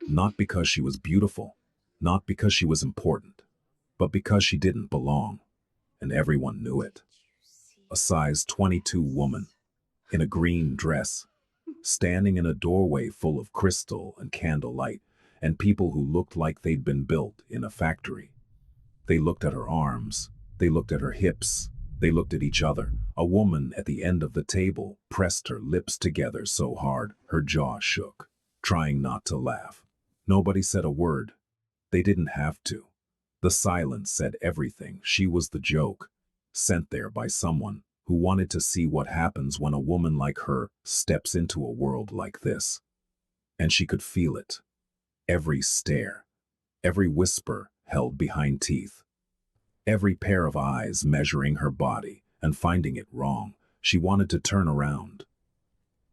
Not because she was beautiful, not because she was important, but because she didn't belong, and everyone knew it. A size 22 woman, in a green dress, standing in a doorway full of crystal and candlelight, and people who looked like they'd been built in a factory. They looked at her arms, they looked at her hips, they looked at each other. A woman at the end of the table pressed her lips together so hard her jaw shook, trying not to laugh. Nobody said a word. They didn't have to. The silence said everything. She was the joke, sent there by someone who wanted to see what happens when a woman like her steps into a world like this. And she could feel it. Every stare, every whisper held behind teeth, every pair of eyes measuring her body and finding it wrong. She wanted to turn around.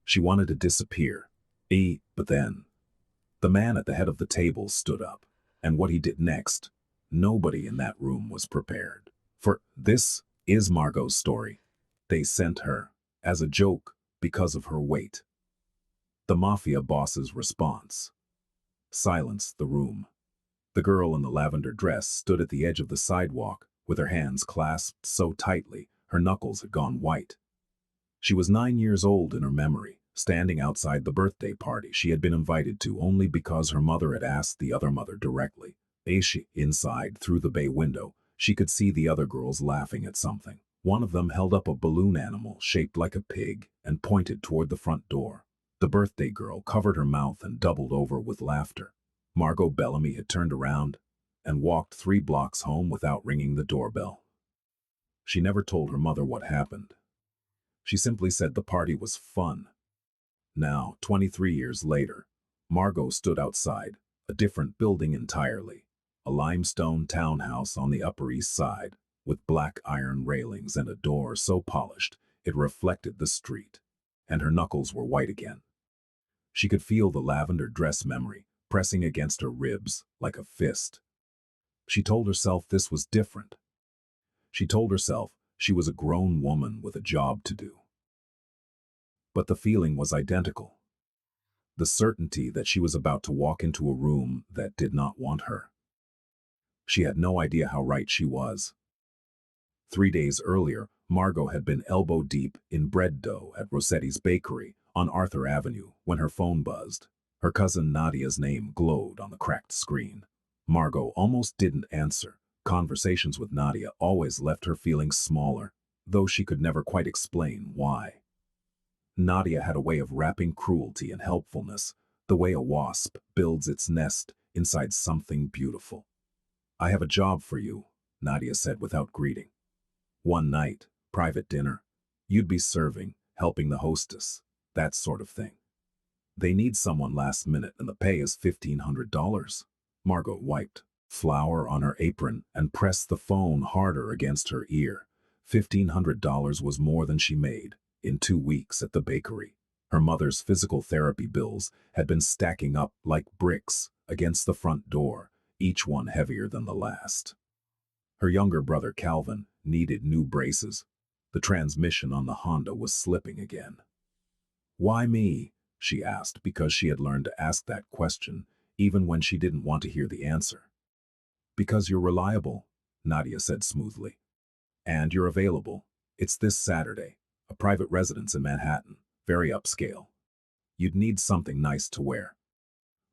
She wanted to disappear. But then, the man at the head of the table stood up, and what he did next, nobody in that room was prepared. For this is Margot's story. They sent her, as a joke, because of her weight. The Mafia boss's response. Silence the room. The girl in the lavender dress stood at the edge of the sidewalk, with her hands clasped so tightly her knuckles had gone white. She was 9 years old in her memory, standing outside the birthday party she had been invited to only because her mother had asked the other mother directly. Inside, through the bay window, she could see the other girls laughing at something. One of them held up a balloon animal shaped like a pig and pointed toward the front door. The birthday girl covered her mouth and doubled over with laughter. Margot Bellamy had turned around and walked 3 blocks home without ringing the doorbell. She never told her mother what happened. She simply said the party was fun. Now, 23 years later, Margot stood outside, a different building entirely, a limestone townhouse on the Upper East Side, with black iron railings and a door so polished it reflected the street, and her knuckles were white again. She could feel the lavender dress memory pressing against her ribs like a fist. She told herself this was different. She told herself she was a grown woman with a job to do. But the feeling was identical. The certainty that she was about to walk into a room that did not want her. She had no idea how right she was. 3 days earlier, Margot had been elbow deep in bread dough at Rossetti's Bakery on Arthur Avenue when her phone buzzed. Her cousin Nadia's name glowed on the cracked screen. Margot almost didn't answer. Conversations with Nadia always left her feeling smaller, though she could never quite explain why. Nadia had a way of wrapping cruelty and helpfulness, the way a wasp builds its nest inside something beautiful. "I have a job for you," Nadia said without greeting. "One night, private dinner. You'd be serving, helping the hostess, that sort of thing. They need someone last minute and the pay is $1,500. Margot wiped flour on her apron and pressed the phone harder against her ear. $1,500 was more than she made in 2 weeks at the bakery. Her mother's physical therapy bills had been stacking up like bricks against the front door, each one heavier than the last. Her younger brother Calvin needed new braces. The transmission on the Honda was slipping again. "Why me?" she asked, because she had learned to ask that question even when she didn't want to hear the answer. "Because you're reliable," Nadia said smoothly. "And you're available. It's this Saturday, a private residence in Manhattan, very upscale. You'd need something nice to wear."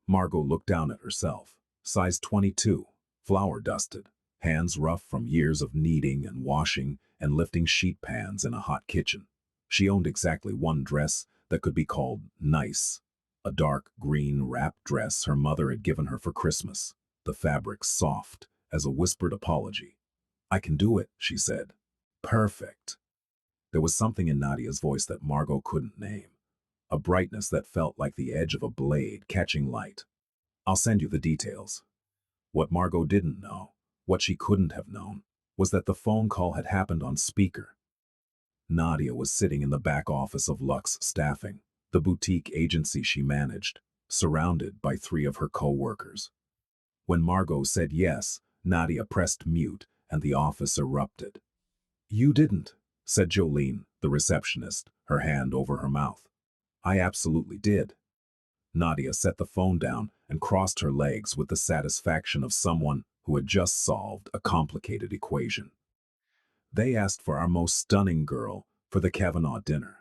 Margot looked down at herself. Size 22, flour dusted, hands rough from years of kneading and washing and lifting sheet pans in a hot kitchen. She owned exactly one dress that could be called nice. A dark green wrap dress her mother had given her for Christmas, the fabric soft as a whispered apology. "I can do it," she said. "Perfect." There was something in Nadia's voice that Margot couldn't name, a brightness that felt like the edge of a blade catching light. "I'll send you the details." What Margot didn't know, what she couldn't have known, was that the phone call had happened on speaker. Nadia was sitting in the back office of Lux Staffing, the boutique agency she managed, surrounded by 3 of her co-workers. When Margot said yes, Nadia pressed mute and the office erupted. "You didn't," said Jolene, the receptionist, her hand over her mouth. "I absolutely did." Nadia set the phone down and crossed her legs with the satisfaction of someone who had just solved a complicated equation. They asked for our most stunning girl for the Kavanaugh dinner.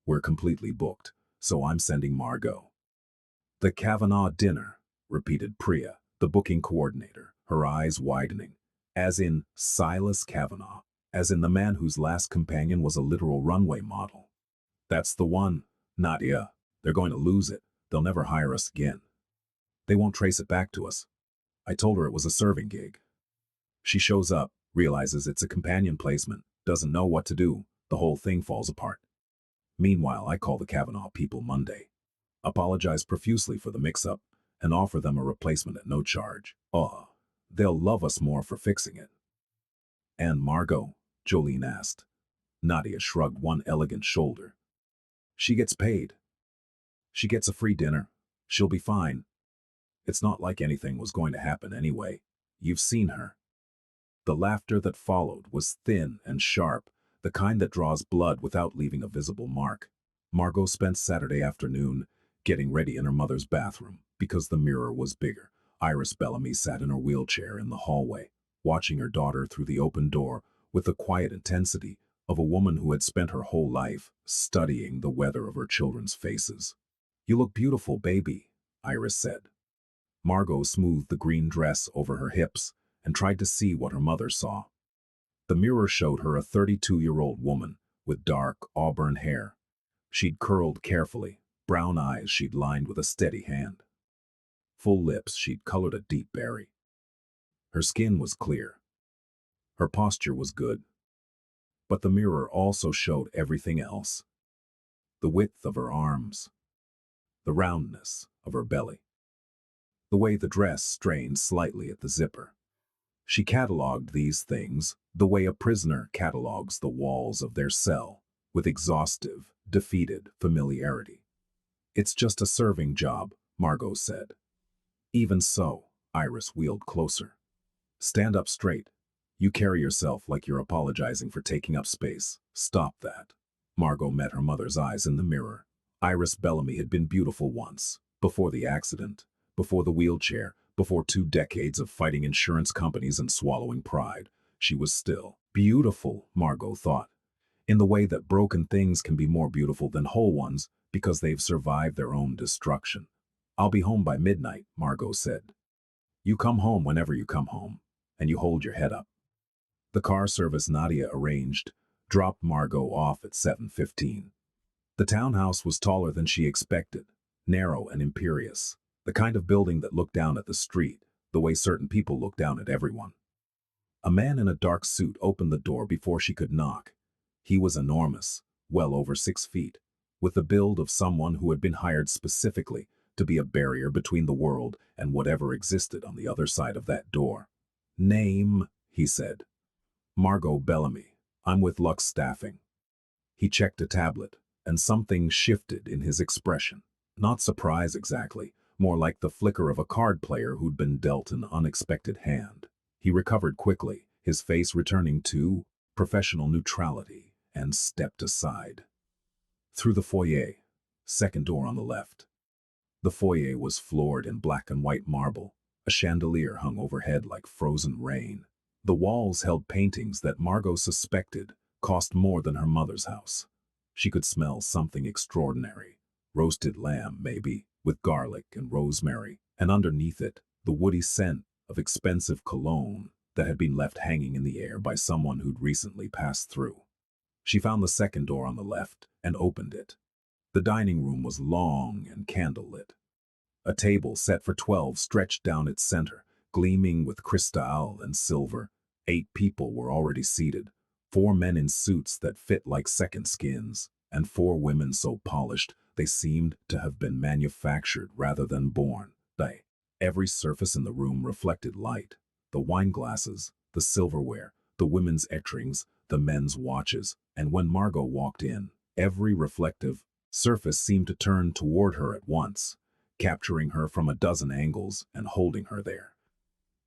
We're completely booked, so I'm sending Margot. The Kavanaugh dinner, repeated Priya, the booking coordinator, her eyes widening. As in Silas Kavanaugh, as in the man whose last companion was a literal runway model. That's the one, Nadia. They're going to lose it. They'll never hire us again. They won't trace it back to us. I told her it was a serving gig. She shows up, realizes it's a companion placement, doesn't know what to do. The whole thing falls apart. Meanwhile, I call the Kavanaugh people Monday, apologize profusely for the mix-up, and offer them a replacement at no charge. Oh, they'll love us more for fixing it. And Margot? Jolene asked. Nadia shrugged one elegant shoulder. She gets paid. She gets a free dinner. She'll be fine. It's not like anything was going to happen anyway. You've seen her. The laughter that followed was thin and sharp, the kind that draws blood without leaving a visible mark. Margot spent Saturday afternoon getting ready in her mother's bathroom because the mirror was bigger. Iris Bellamy sat in her wheelchair in the hallway, watching her daughter through the open door with the quiet intensity of a woman who had spent her whole life studying the weather of her children's faces. You look beautiful, baby, Iris said. Margot smoothed the green dress over her hips and tried to see what her mother saw. The mirror showed her a 32-year-old woman with dark auburn hair. She'd curled carefully, brown eyes she'd lined with a steady hand. Full lips she'd colored a deep berry. Her skin was clear. Her posture was good. But the mirror also showed everything else. The width of her arms, the roundness of her belly, the way the dress strained slightly at the zipper. She catalogued these things the way a prisoner catalogues the walls of their cell, with exhaustive, defeated familiarity. It's just a serving job, Margot said. Even so, Iris wheeled closer. Stand up straight. You carry yourself like you're apologizing for taking up space. Stop that. Margot met her mother's eyes in the mirror. Iris Bellamy had been beautiful once, before the accident, before the wheelchair, before 2 decades of fighting insurance companies and swallowing pride. She was still beautiful, Margot thought, in the way that broken things can be more beautiful than whole ones because they've survived their own destruction. I'll be home by midnight, Margot said. You come home whenever you come home, and you hold your head up. The car service Nadia arranged dropped Margot off at 7:15. The townhouse was taller than she expected, narrow and imperious, the kind of building that looked down at the street, the way certain people look down at everyone. A man in a dark suit opened the door before she could knock. He was enormous, well over 6 feet, with the build of someone who had been hired specifically to be a barrier between the world and whatever existed on the other side of that door. Name, he said. Margot Bellamy. I'm with Lux Staffing. He checked a tablet, and something shifted in his expression. Not surprise exactly, more like the flicker of a card player who'd been dealt an unexpected hand. He recovered quickly, his face returning to professional neutrality, and stepped aside. Through the foyer, second door on the left. The foyer was floored in black and white marble. A chandelier hung overhead like frozen rain. The walls held paintings that Margot suspected cost more than her mother's house. She could smell something extraordinary. Roasted lamb, maybe, with garlic and rosemary, and underneath it, the woody scent of expensive cologne that had been left hanging in the air by someone who'd recently passed through. She found the second door on the left and opened it. The dining room was long and candlelit. A table set for 12 stretched down its center, gleaming with crystal and silver. 8 people were already seated, 4 men in suits that fit like second skins, and 4 women so polished they seemed to have been manufactured rather than born. Every surface in the room reflected light. The wine glasses, the silverware, the women's etchings, the men's watches, and when Margot walked in, every reflective surface seemed to turn toward her at once, capturing her from a dozen angles and holding her there.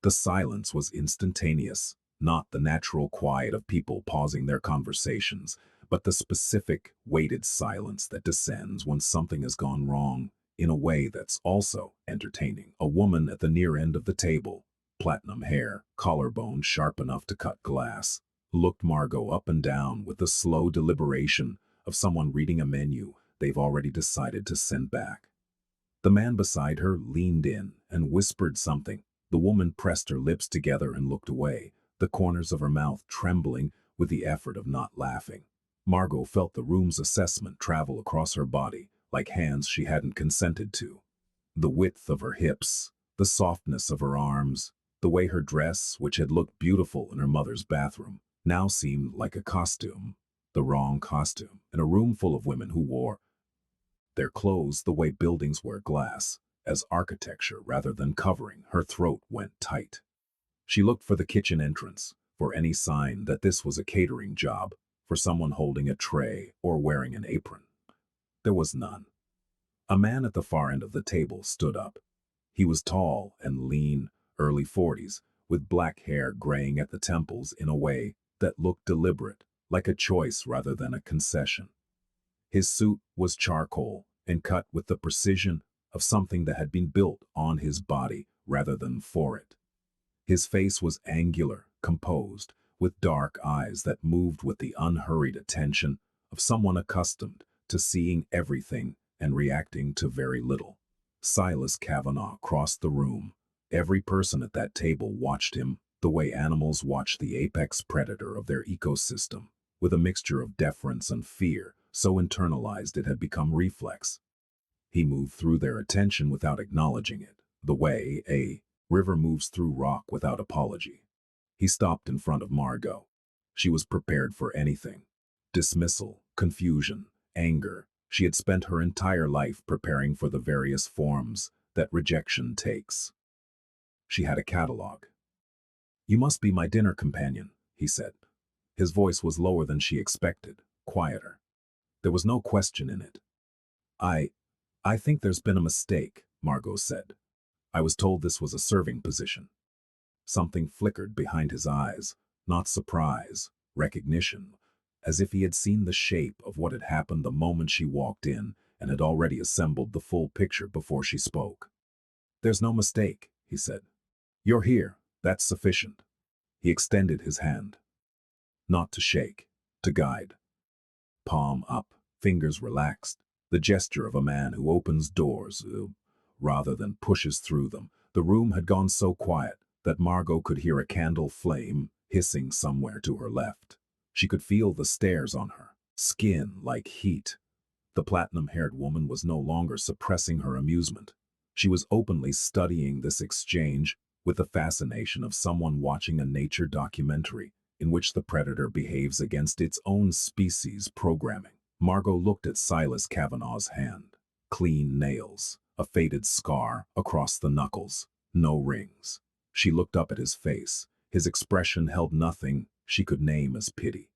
The silence was instantaneous, not the natural quiet of people pausing their conversations, but the specific, weighted silence that descends when something has gone wrong. in a way that's also entertaining. A woman at the near end of the table, platinum hair, collarbone sharp enough to cut glass, looked Margot up and down with the slow deliberation of someone reading a menu they've already decided to send back. The man beside her leaned in and whispered something. The woman pressed her lips together and looked away, the corners of her mouth trembling with the effort of not laughing. Margot felt the room's assessment travel across her body, like hands she hadn't consented to. The width of her hips, the softness of her arms, the way her dress, which had looked beautiful in her mother's bathroom, now seemed like a costume, the wrong costume, in a room full of women who wore their clothes the way buildings wear glass, as architecture rather than covering. Her throat went tight. She looked for the kitchen entrance, for any sign that this was a catering job, for someone holding a tray or wearing an apron. There was none. A man at the far end of the table stood up. He was tall and lean, early 40s, with black hair graying at the temples in a way that looked deliberate, like a choice rather than a concession. His suit was charcoal and cut with the precision of something that had been built on his body rather than for it. His face was angular, composed, with dark eyes that moved with the unhurried attention of someone accustomed to seeing everything and reacting to very little. Silas Kavanaugh crossed the room. Every person at that table watched him the way animals watch the apex predator of their ecosystem, with a mixture of deference and fear, so internalized it had become reflex. He moved through their attention without acknowledging it, the way a river moves through rock without apology. He stopped in front of Margot. She was prepared for anything. Dismissal, confusion, anger. She had spent her entire life preparing for the various forms that rejection takes. She had a catalog. "You must be my dinner companion," he said. His voice was lower than she expected, quieter. There was no question in it. I think there's been a mistake," Margot said. "I was told this was a serving position." Something flickered behind his eyes, not surprise, recognition, as if he had seen the shape of what had happened the moment she walked in and had already assembled the full picture before she spoke. "There's no mistake," he said. "You're here, that's sufficient." He extended his hand. Not to shake, to guide. Palm up, fingers relaxed, the gesture of a man who opens doors, rather than pushes through them. The room had gone so quiet that Margot could hear a candle flame hissing somewhere to her left. She could feel the stares on her, skin like heat. The platinum-haired woman was no longer suppressing her amusement. She was openly studying this exchange with the fascination of someone watching a nature documentary in which the predator behaves against its own species programming. Margot looked at Silas Kavanaugh's hand. Clean nails, a faded scar across the knuckles, no rings. She looked up at his face. His expression held nothing she could name as pity.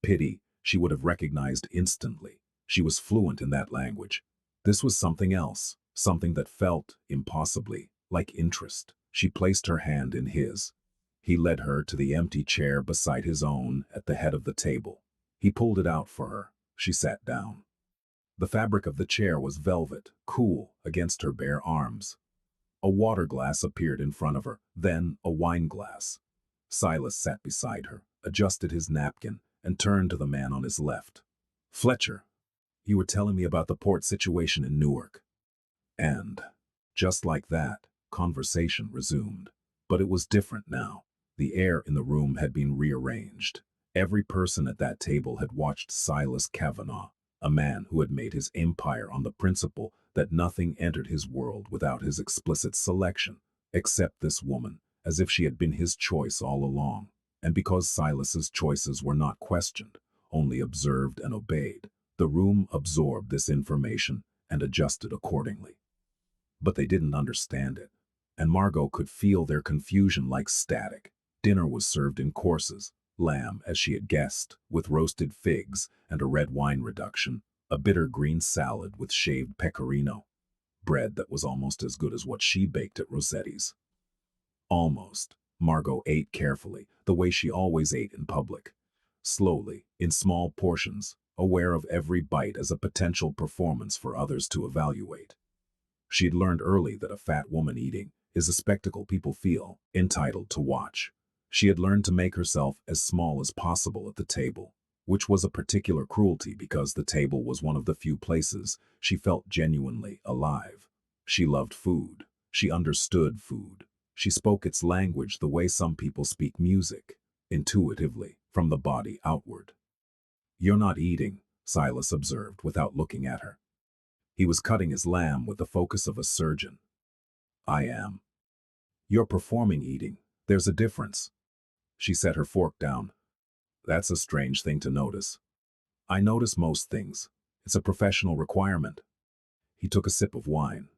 Pity she would have recognized instantly. She was fluent in that language. This was something else, something that felt, impossibly, like interest. She placed her hand in his. He led her to the empty chair beside his own at the head of the table. He pulled it out for her. She sat down. The fabric of the chair was velvet, cool against her bare arms. A water glass appeared in front of her, then a wine glass. Silas sat beside her, adjusted his napkin, and turned to the man on his left. "Fletcher, you were telling me about the port situation in Newark." And, just like that, conversation resumed. But it was different now. The air in the room had been rearranged. Every person at that table had watched Silas Kavanaugh, a man who had made his empire on the principle that nothing entered his world without his explicit selection, except this woman, as if she had been his choice all along. And because Silas's choices were not questioned, only observed and obeyed, the room absorbed this information and adjusted accordingly. But they didn't understand it, and Margot could feel their confusion like static. Dinner was served in courses, lamb, as she had guessed, with roasted figs and a red wine reduction, a bitter green salad with shaved pecorino, bread that was almost as good as what she baked at Rossetti's. Almost. Margot ate carefully, the way she always ate in public. Slowly, in small portions, aware of every bite as a potential performance for others to evaluate. She had learned early that a fat woman eating is a spectacle people feel entitled to watch. She had learned to make herself as small as possible at the table, which was a particular cruelty because the table was one of the few places she felt genuinely alive. She loved food. She understood food. She spoke its language the way some people speak music, intuitively, from the body outward. "You're not eating," Silas observed without looking at her. He was cutting his lamb with the focus of a surgeon. "I am." "You're performing eating. There's a difference." She set her fork down. "That's a strange thing to notice." "I notice most things. It's a professional requirement." He took a sip of wine.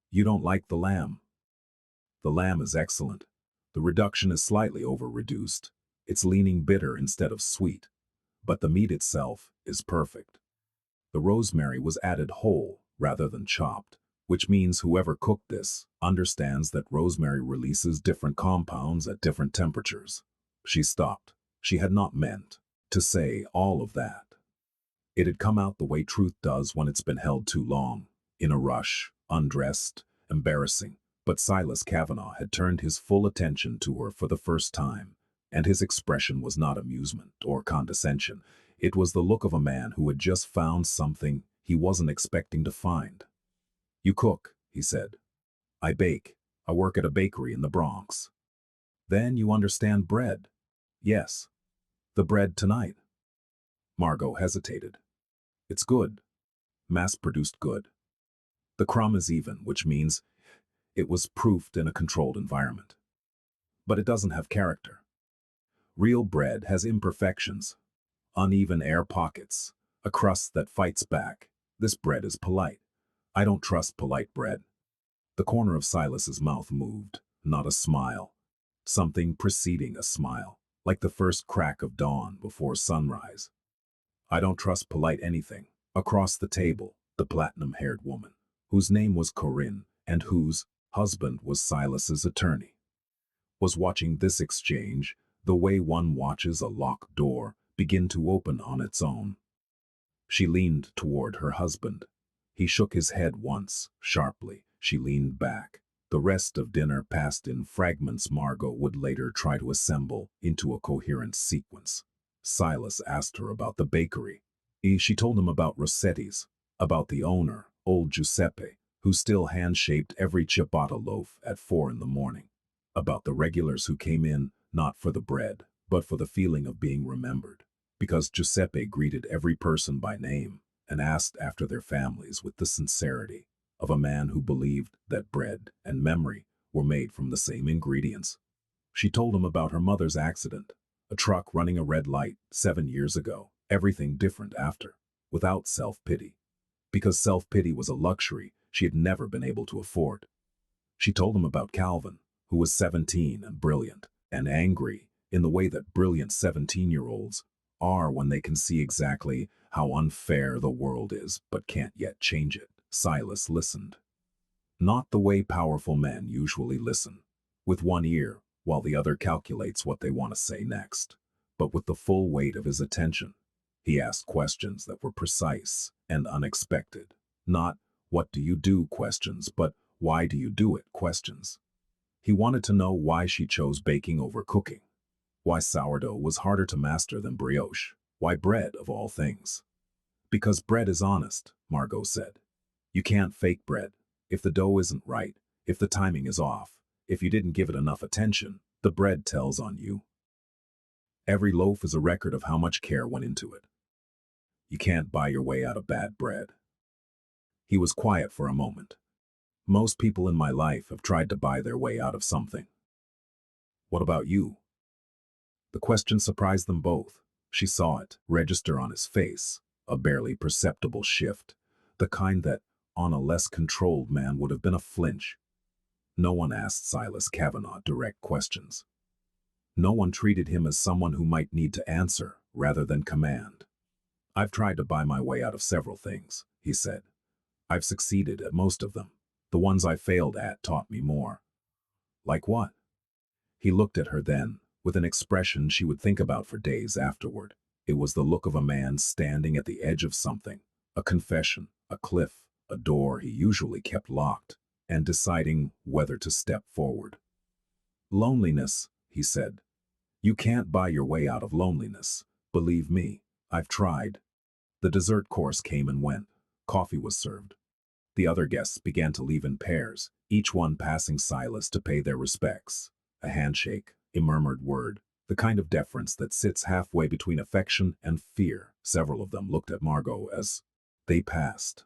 "You don't like the lamb." "The lamb is excellent. The reduction is slightly over-reduced. It's leaning bitter instead of sweet. But the meat itself is perfect. The rosemary was added whole rather than chopped, which means whoever cooked this understands that rosemary releases different compounds at different temperatures." She stopped. She had not meant to say all of that. It had come out the way truth does when it's been held too long, in a rush, undressed, embarrassing. But Silas Kavanaugh had turned his full attention to her for the first time, and his expression was not amusement or condescension. It was the look of a man who had just found something he wasn't expecting to find. "You cook," he said. "I bake. I work at a bakery in the Bronx." "Then you understand bread." "Yes." "The bread tonight?" Margot hesitated. "It's good. Mass-produced good. The crumb is even, which means it was proofed in a controlled environment. But it doesn't have character. Real bread has imperfections, uneven air pockets, a crust that fights back. This bread is polite. I don't trust polite bread." The corner of Silas's mouth moved, not a smile. Something preceding a smile, like the first crack of dawn before sunrise. "I don't trust polite anything." Across the table, the platinum-haired woman, whose name was Corinne and whose husband was Silas's attorney, was watching this exchange the way one watches a locked door begin to open on its own. She leaned toward her husband. He shook his head once, sharply. She leaned back. The rest of dinner passed in fragments Margot would later try to assemble into a coherent sequence. Silas asked her about the bakery. She told him about Rossetti's, about the owner, old Giuseppe, who still hand-shaped every ciabatta loaf at 4 in the morning, about the regulars who came in not for the bread, but for the feeling of being remembered, because Giuseppe greeted every person by name and asked after their families with the sincerity of a man who believed that bread and memory were made from the same ingredients. She told him about her mother's accident, a truck running a red light 7 years ago, everything different after, without self-pity, because self-pity was a luxury she had never been able to afford. She told him about Calvin, who was 17 and brilliant and angry in the way that brilliant 17-year-olds are when they can see exactly how unfair the world is but can't yet change it. Silas listened. Not the way powerful men usually listen, with one ear while the other calculates what they want to say next, but with the full weight of his attention. He asked questions that were precise and unexpected. Not "what do you do" questions, but "why do you do it" questions. He wanted to know why she chose baking over cooking, why sourdough was harder to master than brioche, why bread of all things. "Because bread is honest," Margot said. "You can't fake bread. If the dough isn't right, if the timing is off, if you didn't give it enough attention, the bread tells on you. Every loaf is a record of how much care went into it. You can't buy your way out of bad bread." He was quiet for a moment. "Most people in my life have tried to buy their way out of something." "What about you?" The question surprised them both. She saw it register on his face, a barely perceptible shift, the kind that, on a less controlled man, would have been a flinch. No one asked Silas Kavanaugh direct questions. No one treated him as someone who might need to answer rather than command. "I've tried to buy my way out of several things," he said. "I've succeeded at most of them. The ones I failed at taught me more." "Like what?" He looked at her then, with an expression she would think about for days afterward. It was the look of a man standing at the edge of something, a confession, a cliff, a door he usually kept locked, and deciding whether to step forward. Loneliness, he said. You can't buy your way out of loneliness. Believe me, I've tried. The dessert course came and went. Coffee was served. The other guests began to leave in pairs, each one passing Silas to pay their respects. A handshake, a murmured word, the kind of deference that sits halfway between affection and fear. Several of them looked at Margot as they passed.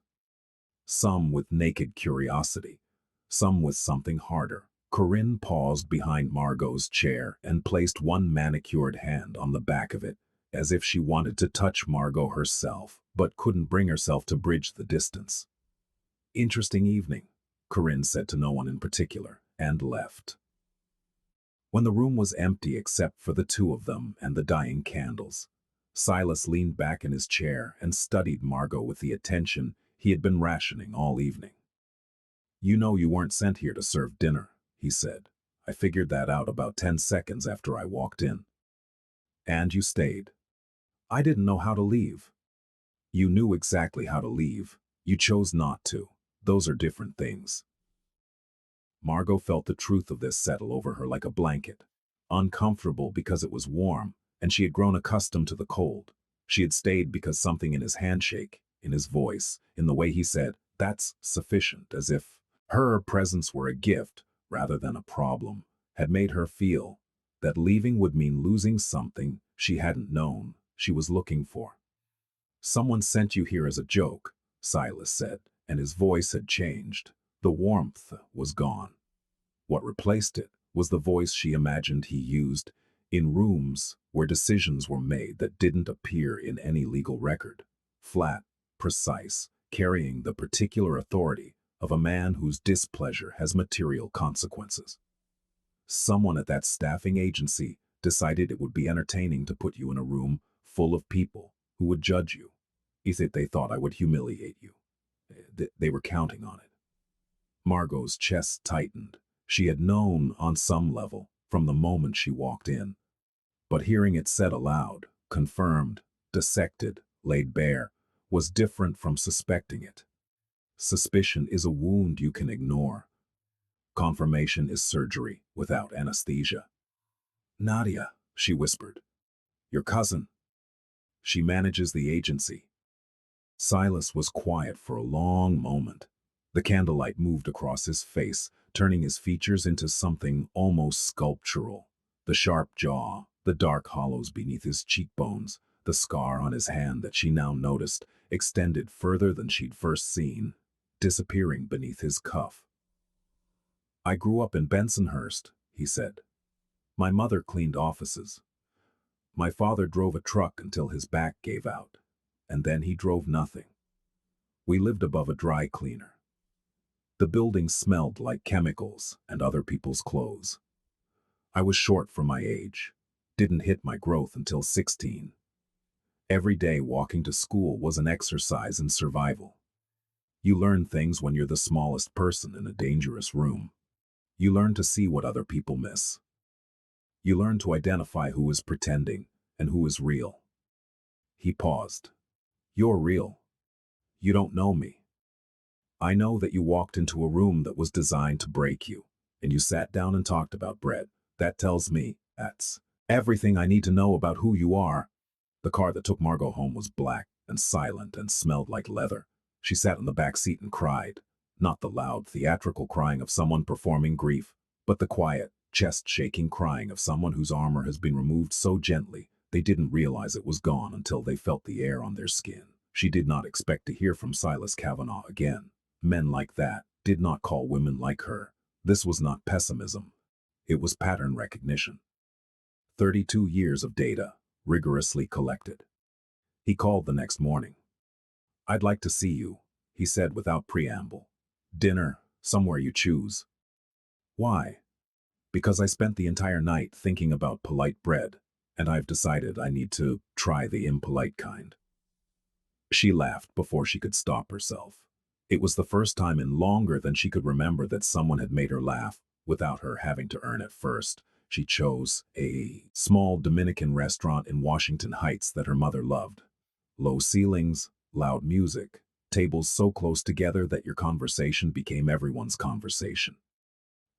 Some with naked curiosity, some with something harder. Corinne paused behind Margot's chair and placed one manicured hand on the back of it, as if she wanted to touch Margot herself, but couldn't bring herself to bridge the distance. Interesting evening, Corinne said to no one in particular, and left. When the room was empty except for the two of them and the dying candles, Silas leaned back in his chair and studied Margot with the attention he had been rationing all evening. You know you weren't sent here to serve dinner, he said. I figured that out about 10 seconds after I walked in. And you stayed. I didn't know how to leave. You knew exactly how to leave. You chose not to. Those are different things. Margot felt the truth of this settle over her like a blanket. Uncomfortable because it was warm, and she had grown accustomed to the cold. She had stayed because something in his handshake, in his voice, in the way he said, "That's sufficient," as if her presence were a gift rather than a problem, had made her feel that leaving would mean losing something she hadn't known she was looking for. Someone sent you here as a joke, Silas said, and his voice had changed. The warmth was gone. What replaced it was the voice she imagined he used in rooms where decisions were made that didn't appear in any legal record. Flat, precise, carrying the particular authority of a man whose displeasure has material consequences. Someone at that staffing agency decided it would be entertaining to put you in a room full of people who would judge you. If they thought I would humiliate you. They were counting on it. Margot's chest tightened. She had known on some level from the moment she walked in. But hearing it said aloud, confirmed, dissected, laid bare, was different from suspecting it. Suspicion is a wound you can ignore. Confirmation is surgery without anesthesia. Nadia, she whispered. Your cousin. She manages the agency. Silas was quiet for a long moment. The candlelight moved across his face, turning his features into something almost sculptural. The sharp jaw, the dark hollows beneath his cheekbones, the scar on his hand that she now noticed extended further than she'd first seen, disappearing beneath his cuff. I grew up in Bensonhurst, he said. My mother cleaned offices. My father drove a truck until his back gave out, and then he drove nothing. We lived above a dry cleaner. The building smelled like chemicals and other people's clothes. I was short for my age, didn't hit my growth until 16. Every day walking to school was an exercise in survival. You learn things when you're the smallest person in a dangerous room. You learn to see what other people miss. You learn to identify who is pretending and who is real. He paused. You're real. You don't know me. I know that you walked into a room that was designed to break you, and you sat down and talked about bread. That tells me that's everything I need to know about who you are. The car that took Margot home was black and silent and smelled like leather. She sat in the back seat and cried. Not the loud, theatrical crying of someone performing grief, but the quiet, chest-shaking crying of someone whose armor has been removed so gently they didn't realize it was gone until they felt the air on their skin. She did not expect to hear from Silas Kavanaugh again. Men like that did not call women like her. This was not pessimism. It was pattern recognition. 32 years of data, rigorously collected. He called the next morning. I'd like to see you, he said without preamble. Dinner, somewhere you choose. Why? Because I spent the entire night thinking about polite bread, and I've decided I need to try the impolite kind. She laughed before she could stop herself. It was the first time in longer than she could remember that someone had made her laugh without her having to earn it first. She chose a small Dominican restaurant in Washington Heights that her mother loved. Low ceilings, loud music, tables so close together that your conversation became everyone's conversation.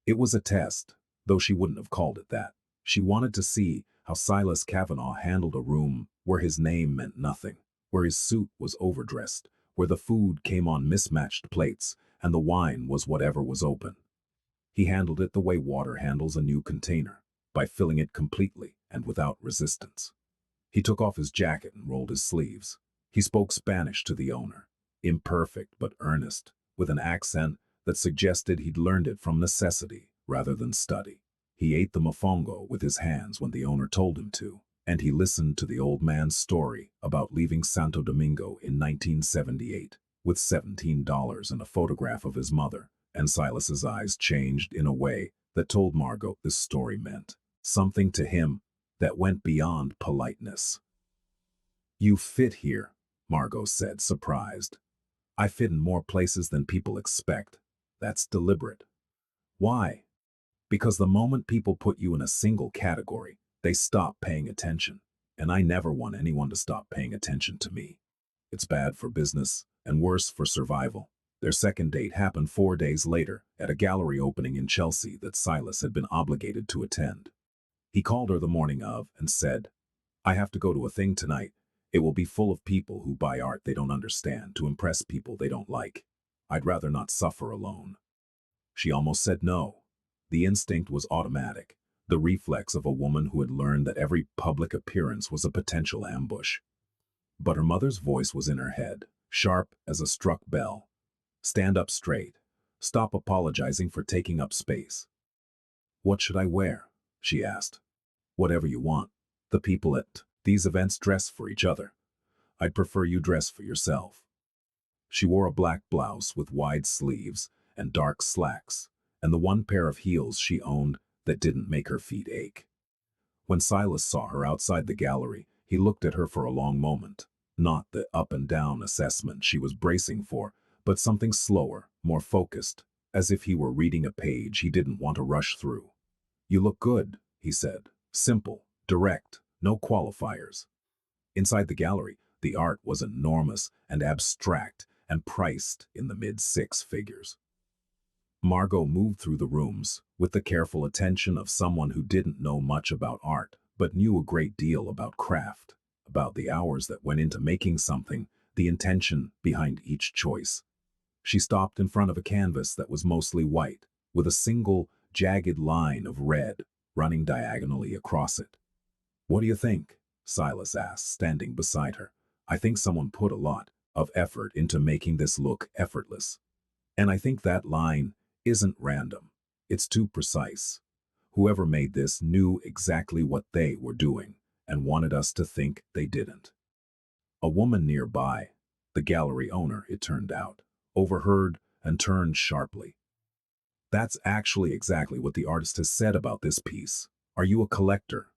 It was a test, though she wouldn't have called it that. She wanted to see how Silas Kavanaugh handled a room where his name meant nothing, where his suit was overdressed, where the food came on mismatched plates, and the wine was whatever was open. He handled it the way water handles a new container, by filling it completely and without resistance. He took off his jacket and rolled his sleeves. He spoke Spanish to the owner, imperfect but earnest, with an accent that suggested he'd learned it from necessity rather than study. He ate the mofongo with his hands when the owner told him to, and he listened to the old man's story about leaving Santo Domingo in 1978 with $17 and a photograph of his mother, and Silas's eyes changed in a way that told Margot this story meant something to him that went beyond politeness. "You fit here," Margot said, surprised. "I fit in more places than people expect. That's deliberate." "Why?" "Because the moment people put you in a single category, they stop paying attention. And I never want anyone to stop paying attention to me. It's bad for business, and worse for survival." Their second date happened 4 days later at a gallery opening in Chelsea that Silas had been obligated to attend. He called her the morning of and said, "I have to go to a thing tonight. It will be full of people who buy art they don't understand to impress people they don't like. I'd rather not suffer alone." She almost said no. The instinct was automatic, the reflex of a woman who had learned that every public appearance was a potential ambush. But her mother's voice was in her head, sharp as a struck bell. "Stand up straight. Stop apologizing for taking up space." "What should I wear?" she asked. "Whatever you want. The people at these events dress for each other. I'd prefer you dress for yourself." She wore a black blouse with wide sleeves and dark slacks, and the one pair of heels she owned that didn't make her feet ache. When Silas saw her outside the gallery, he looked at her for a long moment, not the up-and-down assessment she was bracing for, but something slower, more focused, as if he were reading a page he didn't want to rush through. "You look good," he said. Simple, direct, no qualifiers. Inside the gallery, the art was enormous and abstract and priced in the mid-six figures. Margot moved through the rooms with the careful attention of someone who didn't know much about art, but knew a great deal about craft, about the hours that went into making something, the intention behind each choice. She stopped in front of a canvas that was mostly white, with a single, jagged line of red running diagonally across it. "What do you think?" Silas asked, standing beside her. "I think someone put a lot of effort into making this look effortless. And I think that line isn't random. It's too precise. Whoever made this knew exactly what they were doing and wanted us to think they didn't." A woman nearby, the gallery owner, it turned out, overheard and turned sharply. "That's actually exactly what the artist has said about this piece. Are you a collector?"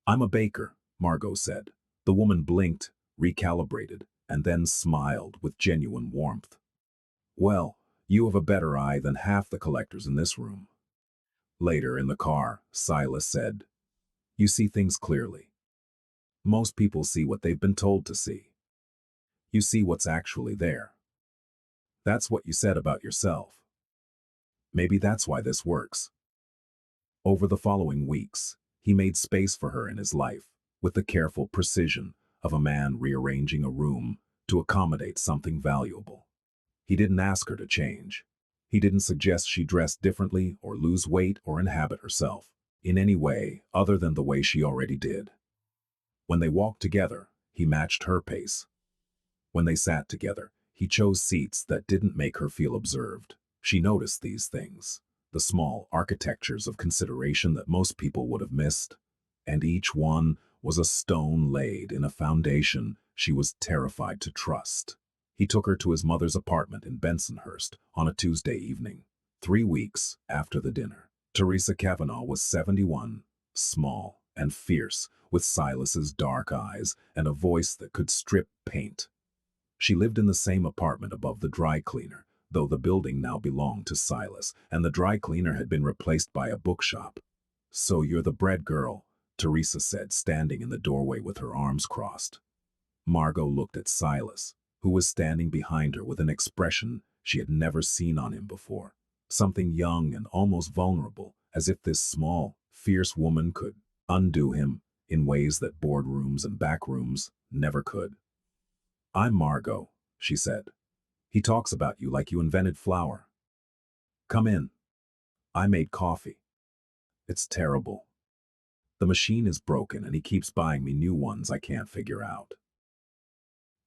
"I'm a baker," Margot said. The woman blinked, recalibrated, and then smiled with genuine warmth. "Well, you have a better eye than half the collectors in this room." Later in the car, Silas said, "You see things clearly. Most people see what they've been told to see. You see what's actually there. That's what you said about yourself. Maybe that's why this works." Over the following weeks, he made space for her in his life, with the careful precision of a man rearranging a room to accommodate something valuable. He didn't ask her to change. He didn't suggest she dress differently or lose weight or inhabit herself in any way other than the way she already did. When they walked together, he matched her pace. When they sat together, he chose seats that didn't make her feel observed. She noticed these things, the small architectures of consideration that most people would have missed, and each one was a stone laid in a foundation she was terrified to trust. He took her to his mother's apartment in Bensonhurst on a Tuesday evening, 3 weeks after the dinner. Teresa Kavanaugh was 71, small and fierce, with Silas's dark eyes and a voice that could strip paint. She lived in the same apartment above the dry cleaner, though the building now belonged to Silas, and the dry cleaner had been replaced by a bookshop. "So you're the bread girl," Teresa said, standing in the doorway with her arms crossed. Margot looked at Silas, who was standing behind her with an expression she had never seen on him before. Something young and almost vulnerable, as if this small, fierce woman could undo him in ways that boardrooms and backrooms never could. "I'm Margot," she said. "He talks about you like you invented flour. Come in. I made coffee. It's terrible. The machine is broken and he keeps buying me new ones I can't figure out."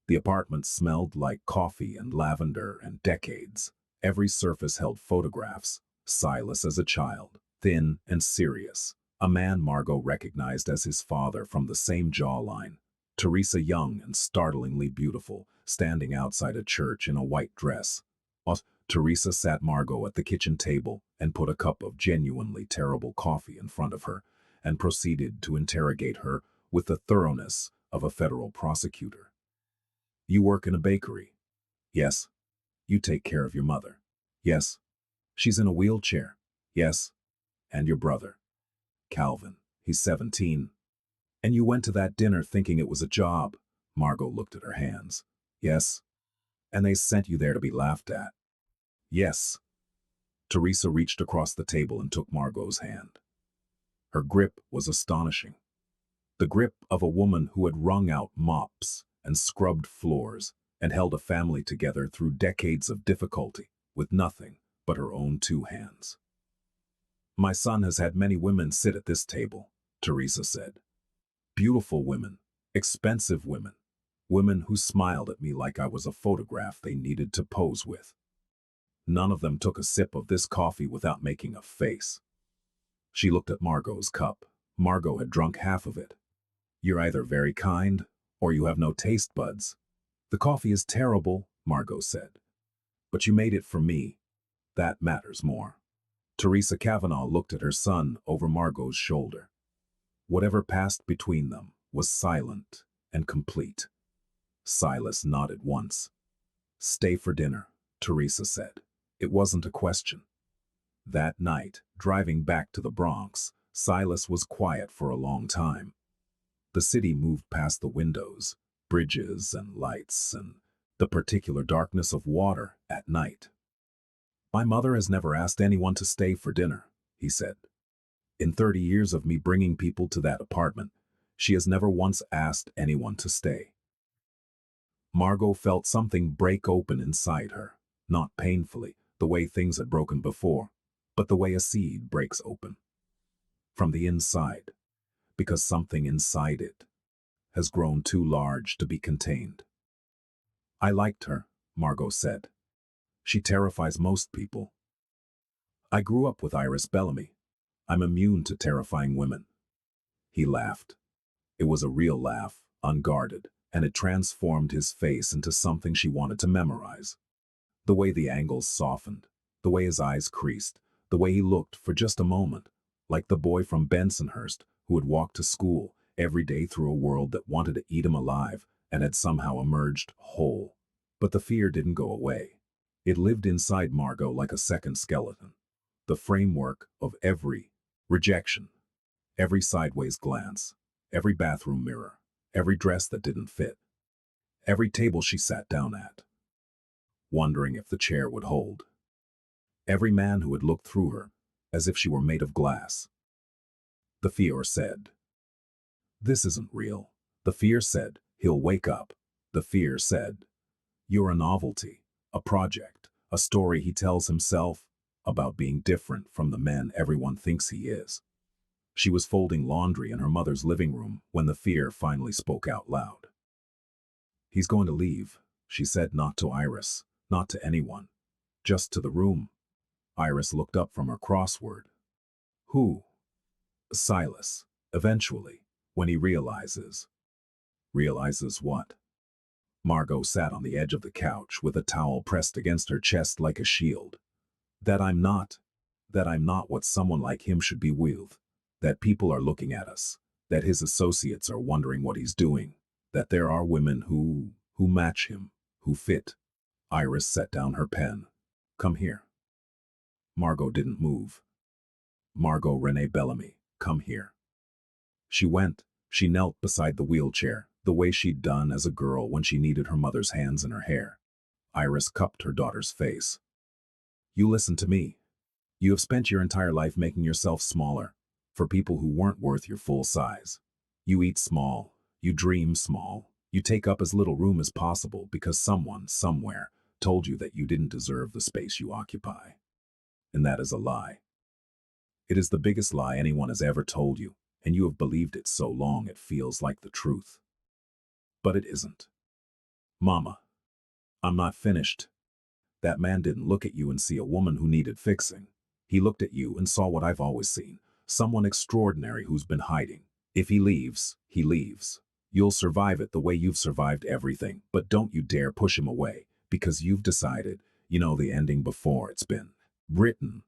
The apartment smelled like coffee and lavender and decades. Every surface held photographs. Silas as a child, thin and serious. A man Margot recognized as his father from the same jawline. Teresa young and startlingly beautiful, standing outside a church in a white dress. Teresa sat Margot at the kitchen table and put a cup of genuinely terrible coffee in front of her and proceeded to interrogate her with the thoroughness of a federal prosecutor. "You work in a bakery?" "Yes." "You take care of your mother?" "Yes." "She's in a wheelchair?" "Yes." "And your brother?" "Calvin. He's 17. "And you went to that dinner thinking it was a job?" Margot looked at her hands. "Yes." "And they sent you there to be laughed at?" "Yes." Teresa reached across the table and took Margot's hand. Her grip was astonishing. The grip of a woman who had wrung out mops and scrubbed floors and held a family together through decades of difficulty with nothing but her own two hands. "My son has had many women sit at this table," Teresa said. "Beautiful women, expensive women, women who smiled at me like I was a photograph they needed to pose with. None of them took a sip of this coffee without making a face." She looked at Margot's cup. Margot had drunk half of it. "You're either very kind or you have no taste buds." "The coffee is terrible," Margot said. "But you made it for me. That matters more." Teresa Kavanaugh looked at her son over Margot's shoulder. Whatever passed between them was silent and complete. Silas nodded once. "Stay for dinner," Teresa said. It wasn't a question. That night, driving back to the Bronx, Silas was quiet for a long time. The city moved past the windows, bridges and lights, and the particular darkness of water at night. "My mother has never asked anyone to stay for dinner," he said. "In 30 years of me bringing people to that apartment, she has never once asked anyone to stay." Margot felt something break open inside her, not painfully, the way things had broken before, but the way a seed breaks open. From the inside, because something inside it has grown too large to be contained. "I liked her," Margot said. "She terrifies most people. I grew up with Iris Bellamy. I'm immune to terrifying women." He laughed. It was a real laugh, unguarded, and it transformed his face into something she wanted to memorize. The way the angles softened, the way his eyes creased, the way he looked for just a moment, like the boy from Bensonhurst who had walked to school every day through a world that wanted to eat him alive and had somehow emerged whole. But the fear didn't go away. It lived inside Margot like a second skeleton. The framework of every rejection, every sideways glance, every bathroom mirror, every dress that didn't fit, every table she sat down at, wondering if the chair would hold. Every man who had looked through her, as if she were made of glass. The fear said, "This isn't real." The fear said, "He'll wake up." The fear said, "You're a novelty, a project, a story he tells himself about being different from the man everyone thinks he is." She was folding laundry in her mother's living room when the fear finally spoke out loud. "He's going to leave," she said, not to Iris, not to anyone, just to the room. Iris looked up from her crossword. "Who?" "Silas. Eventually, when he realizes." "Realizes what?" Margot sat on the edge of the couch with a towel pressed against her chest like a shield. That I'm not what someone like him should be with. That people are looking at us. That his associates are wondering what he's doing. That there are women who match him, who fit." Iris set down her pen. "Come here." Margot didn't move. "Margot Renee Bellamy, come here." She went. She knelt beside the wheelchair, the way she'd done as a girl when she needed her mother's hands in her hair. Iris cupped her daughter's face. You listen to me. You have spent your entire life making yourself smaller, for people who weren't worth your full size. You eat small, you dream small, you take up as little room as possible because someone, somewhere, told you that you didn't deserve the space you occupy. And that is a lie. It is the biggest lie anyone has ever told you, and you have believed it so long it feels like the truth. But it isn't. Mama, I'm not finished. That man didn't look at you and see a woman who needed fixing. He looked at you and saw what I've always seen, someone extraordinary who's been hiding. If he leaves, he leaves. You'll survive it the way you've survived everything, but don't you dare push him away, because you've decided, you know the ending before it's been written.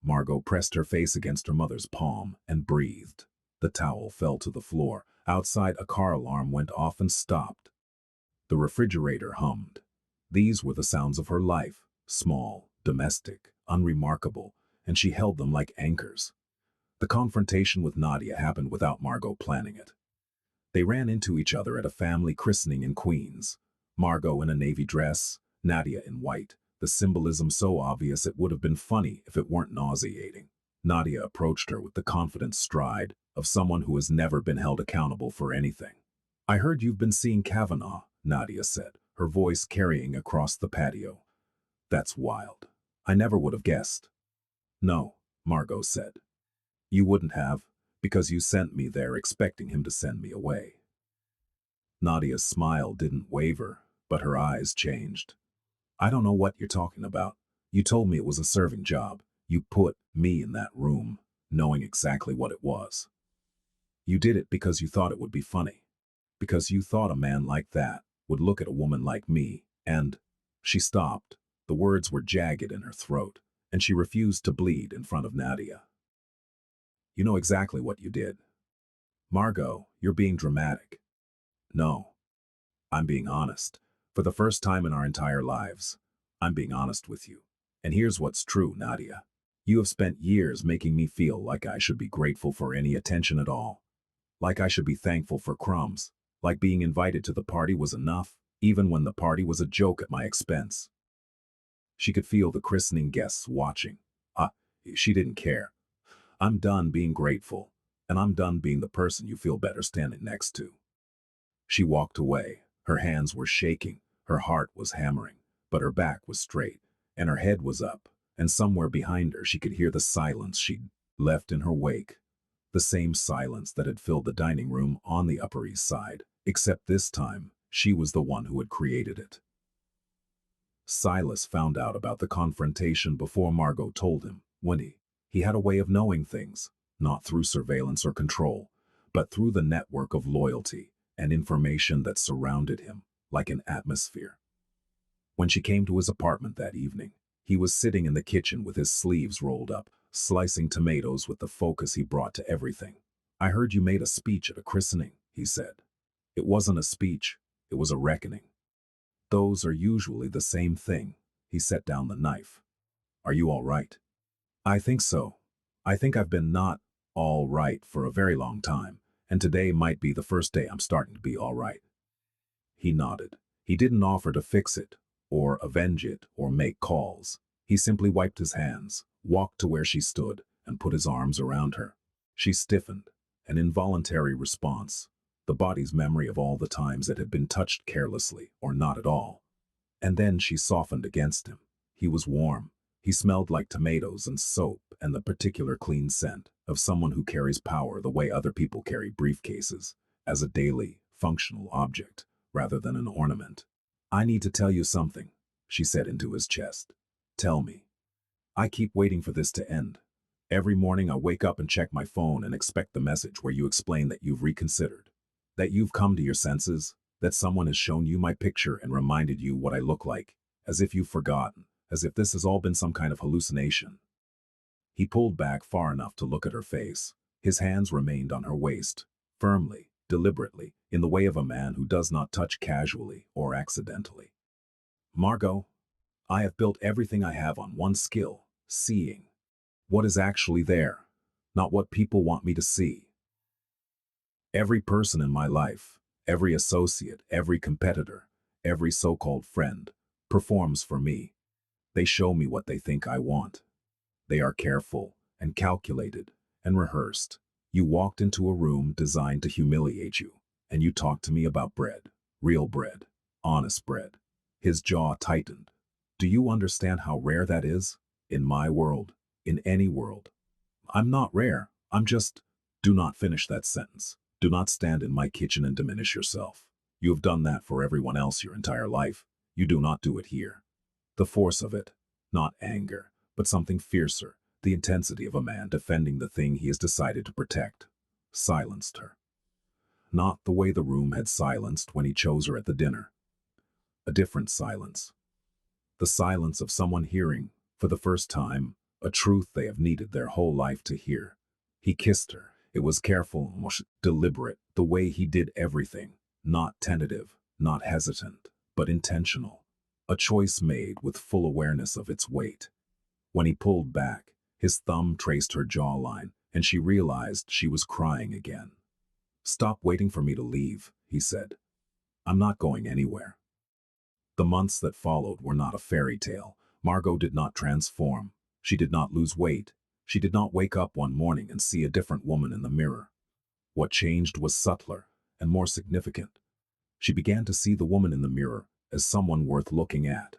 Margot pressed her face against her mother's palm and breathed. The towel fell to the floor. Outside, a car alarm went off and stopped. The refrigerator hummed. These were the sounds of her life, small, domestic, unremarkable, and she held them like anchors. The confrontation with Nadia happened without Margot planning it. They ran into each other at a family christening in Queens. Margot in a navy dress, Nadia in white, the symbolism so obvious it would have been funny if it weren't nauseating. Nadia approached her with the confident stride of someone who has never been held accountable for anything. I heard you've been seeing Kavanaugh, Nadia said, her voice carrying across the patio. That's wild. I never would have guessed. No, Margot said. You wouldn't have, because you sent me there expecting him to send me away. Nadia's smile didn't waver, but her eyes changed. I don't know what you're talking about. You told me it was a serving job. You put me in that room, knowing exactly what it was. You did it because you thought it would be funny. Because you thought a man like that would look at a woman like me, and... She stopped. The words were jagged in her throat, and she refused to bleed in front of Nadia. You know exactly what you did. Margot, you're being dramatic. No, I'm being honest. For the first time in our entire lives, I'm being honest with you. And here's what's true, Nadia. You have spent years making me feel like I should be grateful for any attention at all. Like I should be thankful for crumbs. Like being invited to the party was enough, even when the party was a joke at my expense. She could feel the christening guests watching. She didn't care. I'm done being grateful, and I'm done being the person you feel better standing next to. She walked away. Her hands were shaking, her heart was hammering, but her back was straight, and her head was up, and somewhere behind her she could hear the silence she'd left in her wake. The same silence that had filled the dining room on the Upper East Side, except this time, she was the one who had created it. Silas found out about the confrontation before Margot told him, when he had a way of knowing things, not through surveillance or control, but through the network of loyalty and information that surrounded him, like an atmosphere. When she came to his apartment that evening, he was sitting in the kitchen with his sleeves rolled up, slicing tomatoes with the focus he brought to everything. I heard you made a speech at a christening, he said. It wasn't a speech, it was a reckoning. Those are usually the same thing. He set down the knife. Are you all right? I think so. I think I've been not all right for a very long time, and today might be the first day I'm starting to be all right. He nodded. He didn't offer to fix it, or avenge it, or make calls. He simply wiped his hands, walked to where she stood, and put his arms around her. She stiffened, an involuntary response, the body's memory of all the times it had been touched carelessly or not at all. And then she softened against him. He was warm. He smelled like tomatoes and soap and the particular clean scent of someone who carries power the way other people carry briefcases, as a daily, functional object, rather than an ornament. I need to tell you something, she said into his chest. Tell me. I keep waiting for this to end. Every morning I wake up and check my phone and expect the message where you explain that you've reconsidered, that you've come to your senses, that someone has shown you my picture and reminded you what I look like, as if you've forgotten, as if this has all been some kind of hallucination. He pulled back far enough to look at her face. His hands remained on her waist, firmly, deliberately, in the way of a man who does not touch casually or accidentally. Margot, I have built everything I have on one skill, seeing. What is actually there, not what people want me to see. Every person in my life, Every associate, every competitor, every so-called friend performs for me. They show me what they think I want. They are careful and calculated and rehearsed. You walked into a room designed to humiliate you, and you talked to me about bread, real bread, honest bread. His jaw tightened. Do you understand how rare that is? In my world, in any world. I'm not rare. I'm just... Do not finish that sentence. Do not stand in my kitchen and diminish yourself. You have done that for everyone else your entire life. You do not do it here. The force of it, not anger, but something fiercer, the intensity of a man defending the thing he has decided to protect, silenced her. Not the way the room had silenced when he chose her at the dinner. A different silence. The silence of someone hearing, for the first time, a truth they have needed their whole life to hear. He kissed her. It was careful, almost deliberate, the way he did everything. Not tentative, not hesitant, but intentional. A choice made with full awareness of its weight. When he pulled back, his thumb traced her jawline, and she realized she was crying again. "Stop waiting for me to leave," he said. "I'm not going anywhere." The months that followed were not a fairy tale. Margot did not transform. She did not lose weight. She did not wake up one morning and see a different woman in the mirror. What changed was subtler and more significant. She began to see the woman in the mirror as someone worth looking at.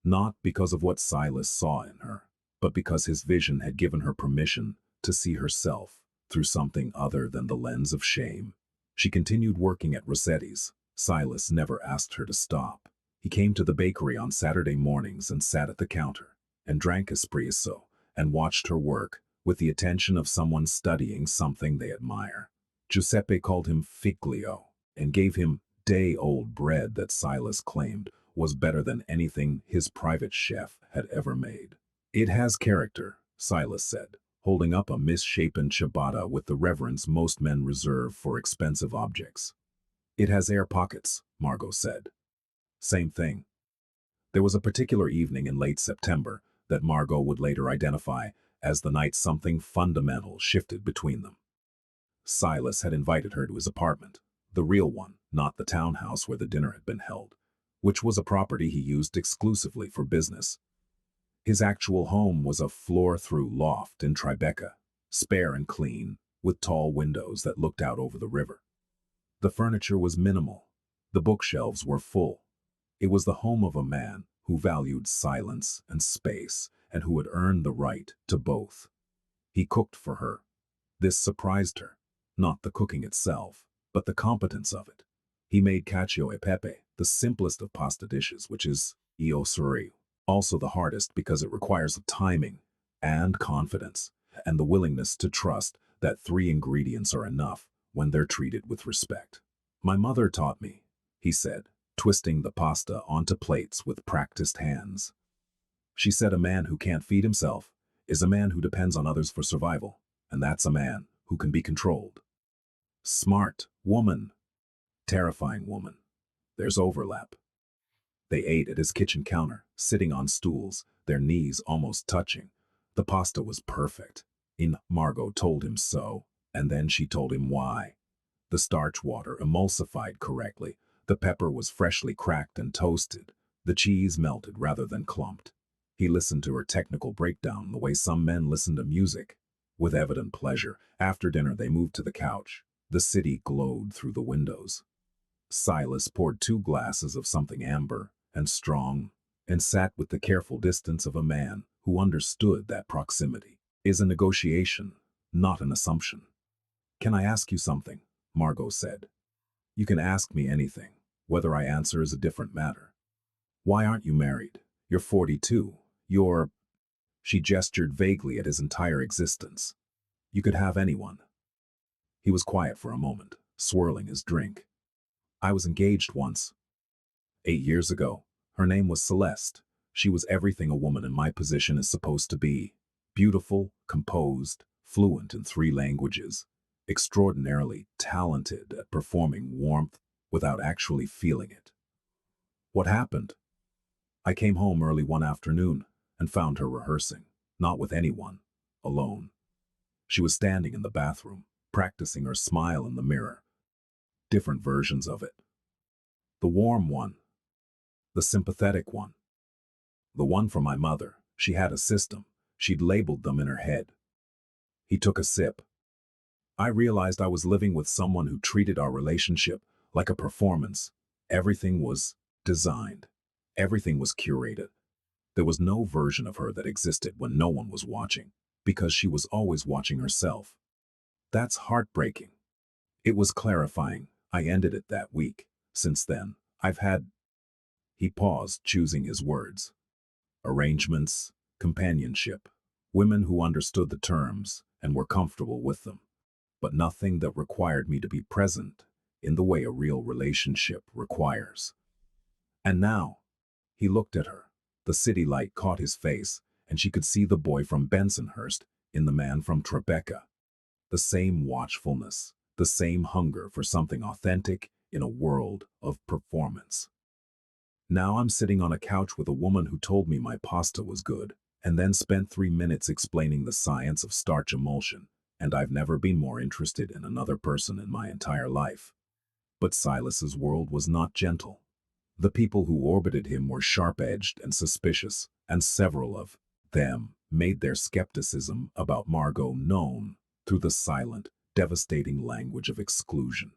Not because of what Silas saw in her, but because his vision had given her permission to see herself through something other than the lens of shame. She continued working at Rossetti's. Silas never asked her to stop. He came to the bakery on Saturday mornings and sat at the counter, and drank espresso, and watched her work with the attention of someone studying something they admire. Giuseppe called him figlio, and gave him day-old bread that Silas claimed was better than anything his private chef had ever made. "It has character," Silas said, holding up a misshapen ciabatta with the reverence most men reserve for expensive objects. "It has air pockets," Margot said. Same thing. There was a particular evening in late September that Margot would later identify as the night something fundamental shifted between them. Silas had invited her to his apartment, the real one, not the townhouse where the dinner had been held, which was a property he used exclusively for business. His actual home was a floor-through loft in Tribeca, spare and clean, with tall windows that looked out over the river. The furniture was minimal. The bookshelves were full. It was the home of a man who valued silence and space and who had earned the right to both. He cooked for her. This surprised her, not the cooking itself, but the competence of it. He made cacio e pepe, the simplest of pasta dishes, which is io suri, also the hardest because it requires timing and confidence and the willingness to trust that 3 ingredients are enough when they're treated with respect. "My mother taught me," he said, twisting the pasta onto plates with practiced hands. "She said a man who can't feed himself is a man who depends on others for survival, and that's a man who can be controlled." Smart woman. Terrifying woman. There's overlap. They ate at his kitchen counter, sitting on stools, their knees almost touching. The pasta was perfect. Margot told him so, and then she told him why. The starch water emulsified correctly. The pepper was freshly cracked and toasted. The cheese melted rather than clumped. He listened to her technical breakdown the way some men listen to music. With evident pleasure, after dinner they moved to the couch. The city glowed through the windows. Silas poured 2 glasses of something amber and strong, and sat with the careful distance of a man who understood that proximity is a negotiation, not an assumption. "Can I ask you something?" Margot said. "You can ask me anything. Whether I answer is a different matter. Why aren't you married? You're 42. You're..." She gestured vaguely at his entire existence. "You could have anyone." He was quiet for a moment, swirling his drink. "I was engaged once. 8 years ago. Her name was Celeste. She was everything a woman in my position is supposed to be. Beautiful, composed, fluent in 3 languages. Extraordinarily talented at performing warmth without actually feeling it. What happened? I came home early one afternoon and found her rehearsing, not with anyone, alone. She was standing in the bathroom, practicing her smile in the mirror. different versions of it. The warm one, the sympathetic one, the one from my mother. She had a system. She'd labeled them in her head. He took a sip. I realized I was living with someone who treated our relationship like a performance. Everything was designed. Everything was curated. There was no version of her that existed when no one was watching, because she was always watching herself. That's heartbreaking. It was clarifying. I ended it that week. Since then, I've had... He paused, choosing his words. Arrangements, companionship, women who understood the terms and were comfortable with them, but nothing that required me to be present in the way a real relationship requires. And now, he looked at her. The city light caught his face, and she could see the boy from Bensonhurst in the man from Tribeca. The same watchfulness, the same hunger for something authentic in a world of performance. Now I'm sitting on a couch with a woman who told me my pasta was good, and then spent 3 minutes explaining the science of starch emulsion, and I've never been more interested in another person in my entire life. But Silas's world was not gentle. The people who orbited him were sharp-edged and suspicious, and several of them made their skepticism about Margot known through the silent, devastating language of exclusion.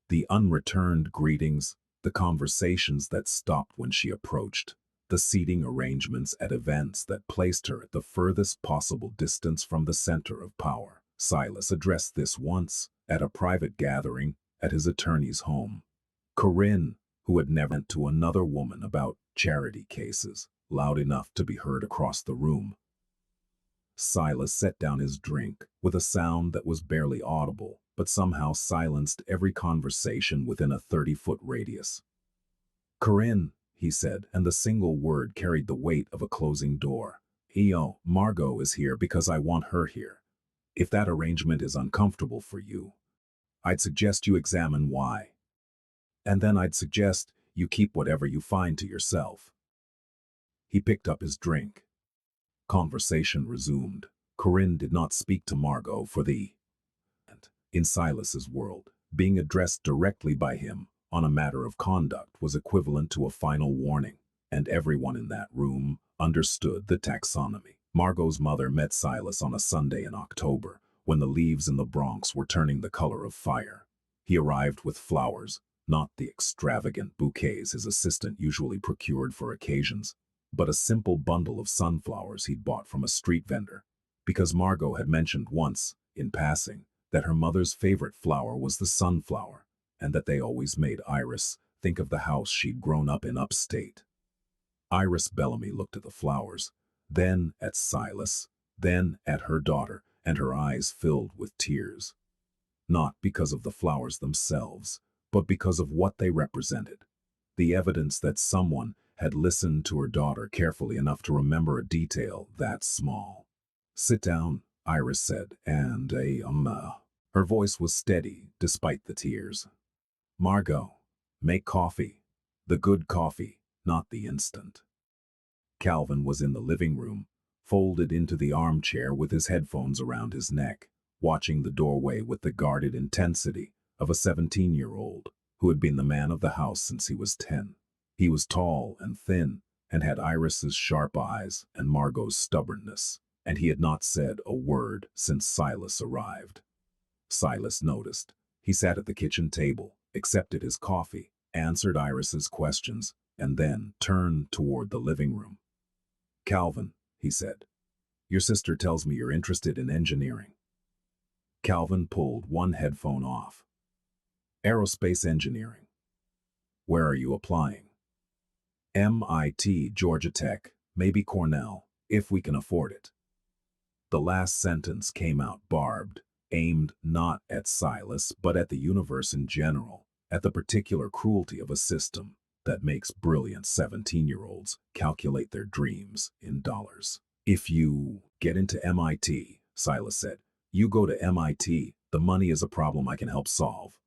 The unreturned greetings, the conversations that stopped when she approached, the seating arrangements at events that placed her at the furthest possible distance from the center of power. Silas addressed this once, at a private gathering at his attorney's home. Corinne, who had never went to another woman about charity cases, loud enough to be heard across the room. Silas set down his drink with a sound that was barely audible, but somehow silenced every conversation within a 30-foot radius. Corinne, he said, and the single word carried the weight of a closing door. Margot is here because I want her here. If that arrangement is uncomfortable for you, I'd suggest you examine why. And then I'd suggest you keep whatever you find to yourself. He picked up his drink. Conversation resumed. Corinne did not speak to Margot for the... In Silas's world, being addressed directly by him on a matter of conduct was equivalent to a final warning, and everyone in that room understood the taxonomy. Margot's mother met Silas on a Sunday in October, when the leaves in the Bronx were turning the color of fire. He arrived with flowers, not the extravagant bouquets his assistant usually procured for occasions, but a simple bundle of sunflowers he'd bought from a street vendor, because Margot had mentioned once, in passing, that her mother's favorite flower was the sunflower, and that they always made Iris think of the house she'd grown up in upstate. Iris Bellamy looked at the flowers, then at Silas, then at her daughter, and her eyes filled with tears. Not because of the flowers themselves, but because of what they represented. The evidence that someone had listened to her daughter carefully enough to remember a detail that small. "Sit down," Iris said, and her voice was steady despite the tears. "Margot, make coffee. The good coffee, not the instant." Calvin was in the living room, folded into the armchair with his headphones around his neck, watching the doorway with the guarded intensity of a 17-year-old who had been the man of the house since he was 10. He was tall and thin and had Iris's sharp eyes and Margot's stubbornness, and he had not said a word since Silas arrived. Silas noticed. He sat at the kitchen table, accepted his coffee, answered Iris's questions, and then turned toward the living room. "Calvin," he said, "your sister tells me you're interested in engineering." Calvin pulled one headphone off. "Aerospace engineering. Where are you applying?" "MIT, Georgia Tech, maybe Cornell, if we can afford it." The last sentence came out barbed, aimed not at Silas, but at the universe in general, at the particular cruelty of a system that makes brilliant 17-year-olds calculate their dreams in dollars. "If you get into MIT," Silas said, "you go to MIT, the money is a problem I can help solve."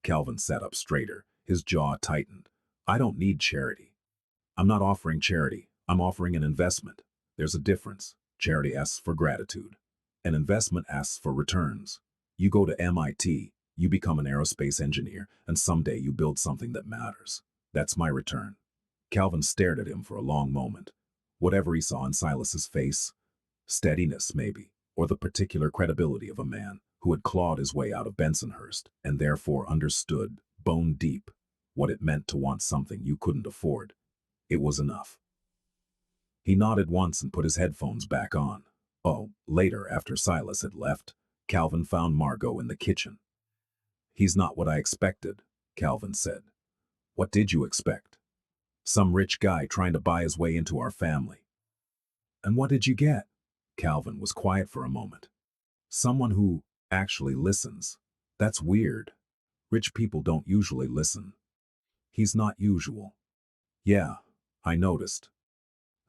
Calvin sat up straighter, his jaw tightened. "I don't need charity. I'm not offering charity, I'm offering an investment. There's a difference. Charity asks for gratitude. An investment asks for returns. You go to MIT, You become an aerospace engineer, and someday you build something that matters. That's my return. Calvin stared at him for a long moment. Whatever he saw in Silas's face, steadiness maybe, or the particular credibility of a man who had clawed his way out of Bensonhurst and therefore understood, bone deep, what it meant to want something you couldn't afford. It was enough. He nodded once and put his headphones back on. Oh, later, after Silas had left, Calvin found Margot in the kitchen. "He's not what I expected," Calvin said. "What did you expect?" "Some rich guy trying to buy his way into our family." "And what did you get?" Calvin was quiet for a moment. "Someone who actually listens. That's weird. Rich people don't usually listen." "He's not usual." "Yeah, I noticed."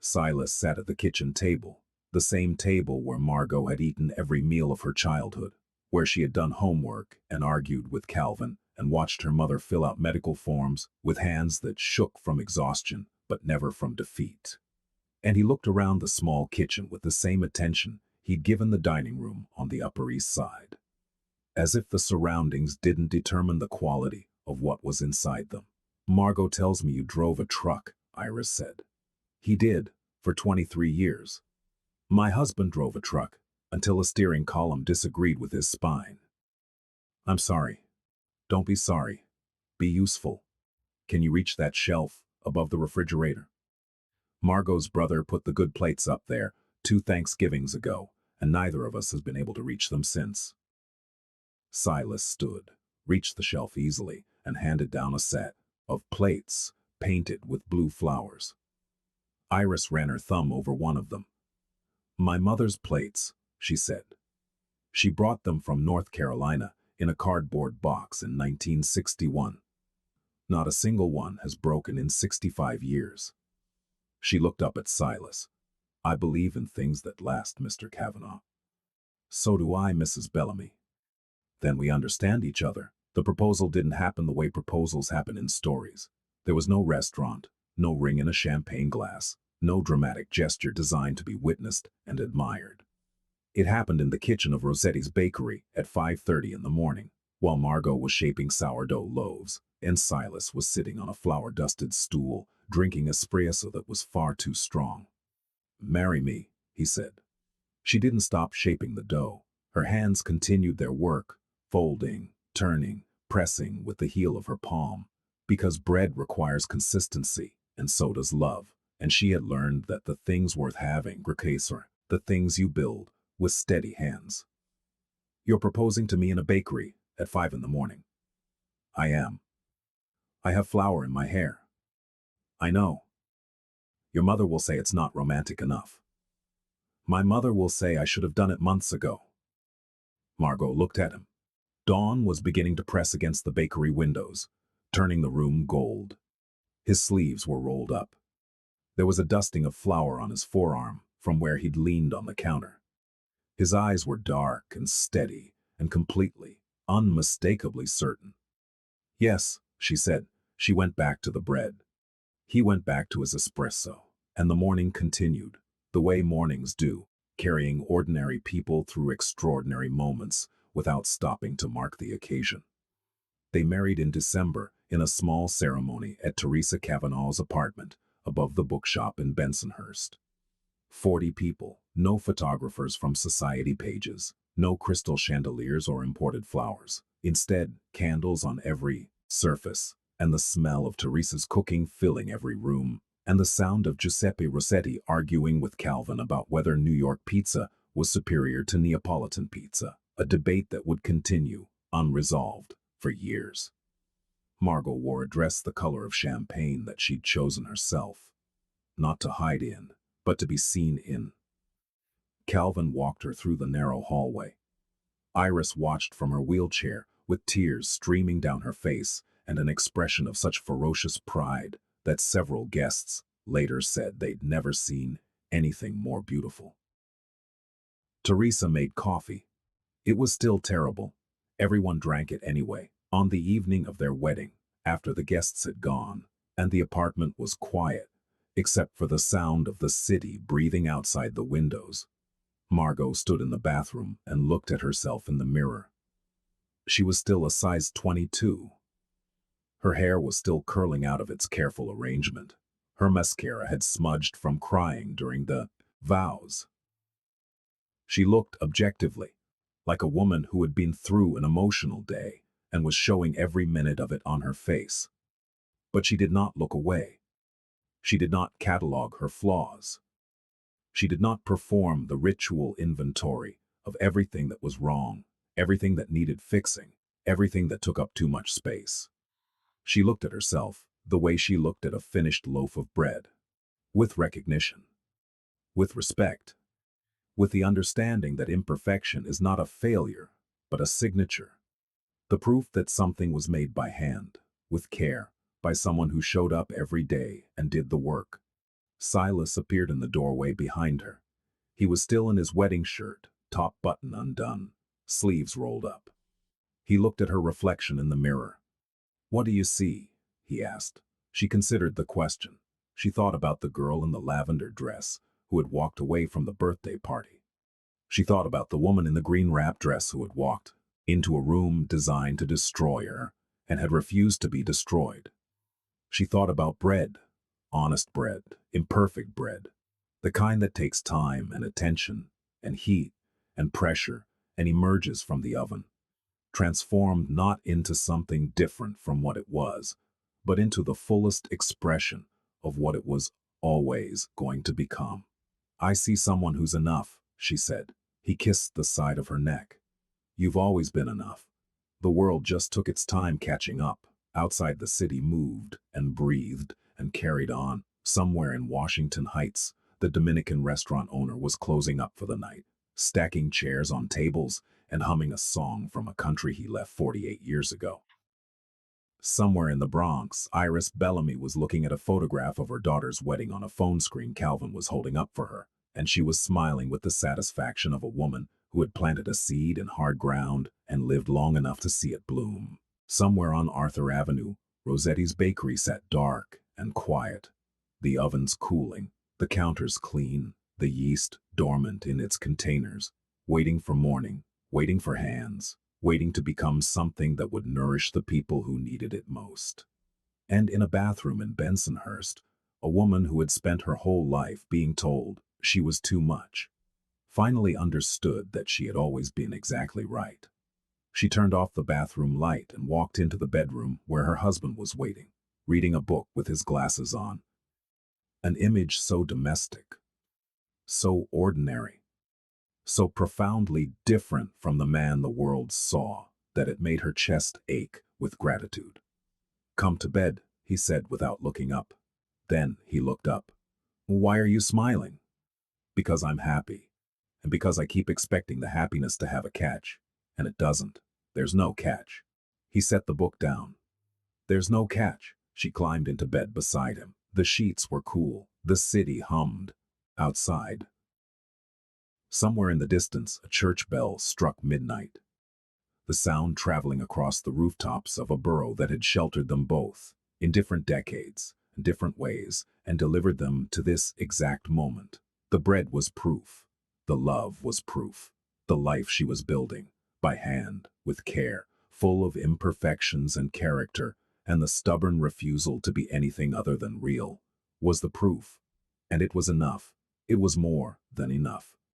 Silas sat at the kitchen table, the same table where Margot had eaten every meal of her childhood, where she had done homework and argued with Calvin and watched her mother fill out medical forms with hands that shook from exhaustion but never from defeat. And he looked around the small kitchen with the same attention he'd given the dining room on the Upper East Side. As if the surroundings didn't determine the quality of what was inside them. "Margot tells me you drove a truck," Iris said. "He did, for 23 years. My husband drove a truck, until a steering column disagreed with his spine." "I'm sorry." "Don't be sorry. Be useful. Can you reach that shelf above the refrigerator?" "Margot's brother put the good plates up there 2 Thanksgivings ago, and neither of us has been able to reach them since." Silas stood, reached the shelf easily, and handed down a set of plates painted with blue flowers. Iris ran her thumb over one of them. "My mother's plates," she said. "She brought them from North Carolina in a cardboard box in 1961. Not a single one has broken in 65 years." She looked up at Silas. "I believe in things that last, Mr. Kavanaugh." "So do I, Mrs. Bellamy." "Then we understand each other." The proposal didn't happen the way proposals happen in stories. There was no restaurant, no ring in a champagne glass, no dramatic gesture designed to be witnessed and admired. It happened in the kitchen of Rossetti's bakery at 5:30 in the morning, while Margot was shaping sourdough loaves, and Silas was sitting on a flour-dusted stool, drinking espresso that was far too strong. "Marry me," he said. She didn't stop shaping the dough. Her hands continued their work, folding, turning, pressing with the heel of her palm, because bread requires consistency, and so does love, and she had learned that the things worth having are the things you build with steady hands. "You're proposing to me in a bakery at 5 in the morning." "I am. I have flour in my hair." "I know. Your mother will say it's not romantic enough." "My mother will say I should have done it months ago." Margot looked at him. Dawn was beginning to press against the bakery windows, turning the room gold. His sleeves were rolled up. There was a dusting of flour on his forearm from where he'd leaned on the counter. His eyes were dark and steady and completely, unmistakably certain. "Yes," she said. She went back to the bread. He went back to his espresso, and the morning continued, the way mornings do, carrying ordinary people through extraordinary moments without stopping to mark the occasion. They married in December in a small ceremony at Teresa Kavanaugh's apartment above the bookshop in Bensonhurst. 40 people, no photographers from society pages, no crystal chandeliers or imported flowers. Instead, candles on every surface, and the smell of Teresa's cooking filling every room, and the sound of Giuseppe Rossetti arguing with Calvin about whether New York pizza was superior to Neapolitan pizza, a debate that would continue, unresolved, for years. Margot wore a dress the color of champagne that she'd chosen herself, not to hide in, but to be seen in. Calvin walked her through the narrow hallway. Iris watched from her wheelchair with tears streaming down her face and an expression of such ferocious pride that several guests later said they'd never seen anything more beautiful. Teresa made coffee. It was still terrible. Everyone drank it anyway. On the evening of their wedding, after the guests had gone, and the apartment was quiet, except for the sound of the city breathing outside the windows, Margot stood in the bathroom and looked at herself in the mirror. She was still a size 22. Her hair was still curling out of its careful arrangement. Her mascara had smudged from crying during the vows. She looked objectively like a woman who had been through an emotional day and was showing every minute of it on her face. But she did not look away. She did not catalog her flaws. She did not perform the ritual inventory of everything that was wrong, everything that needed fixing, everything that took up too much space. She looked at herself the way she looked at a finished loaf of bread, with recognition, with respect, with the understanding that imperfection is not a failure, but a signature, the proof that something was made by hand, with care, by someone who showed up every day and did the work. Silas appeared in the doorway behind her. He was still in his wedding shirt, top button undone, sleeves rolled up. He looked at her reflection in the mirror. "What do you see?" he asked. She considered the question. She thought about the girl in the lavender dress who had walked away from the birthday party. She thought about the woman in the green wrap dress who had walked into a room designed to destroy her and had refused to be destroyed. She thought about bread, honest bread, imperfect bread, the kind that takes time and attention and heat and pressure and emerges from the oven, transformed not into something different from what it was, but into the fullest expression of what it was always going to become. "I see someone who's enough," she said. He kissed the side of her neck. "You've always been enough. The world just took its time catching up." Outside, the city moved and breathed and carried on. Somewhere in Washington Heights, the Dominican restaurant owner was closing up for the night, stacking chairs on tables and humming a song from a country he left 48 years ago. Somewhere in the Bronx, Iris Bellamy was looking at a photograph of her daughter's wedding on a phone screen Calvin was holding up for her, and she was smiling with the satisfaction of a woman who had planted a seed in hard ground and lived long enough to see it bloom. Somewhere on Arthur Avenue, Rossetti's bakery sat dark and quiet, the ovens cooling, the counters clean, the yeast dormant in its containers, waiting for morning, waiting for hands, waiting to become something that would nourish the people who needed it most. And in a bathroom in Bensonhurst, a woman who had spent her whole life being told she was too much, finally understood that she had always been exactly right. She turned off the bathroom light and walked into the bedroom where her husband was waiting, reading a book with his glasses on. An image so domestic, so ordinary, so profoundly different from the man the world saw that it made her chest ache with gratitude. "Come to bed," he said without looking up. Then he looked up. "Why are you smiling?" "Because I'm happy, and because I keep expecting the happiness to have a catch, and it doesn't. There's no catch." He set the book down. "There's no catch." She climbed into bed beside him. The sheets were cool. The city hummed. Outside, somewhere in the distance, a church bell struck midnight, the sound traveling across the rooftops of a borough that had sheltered them both, in different decades, in different ways, and delivered them to this exact moment. The bread was proof. The love was proof. The life she was building, by hand, with care, full of imperfections and character, and the stubborn refusal to be anything other than real, was the proof. And it was enough. It was more than enough.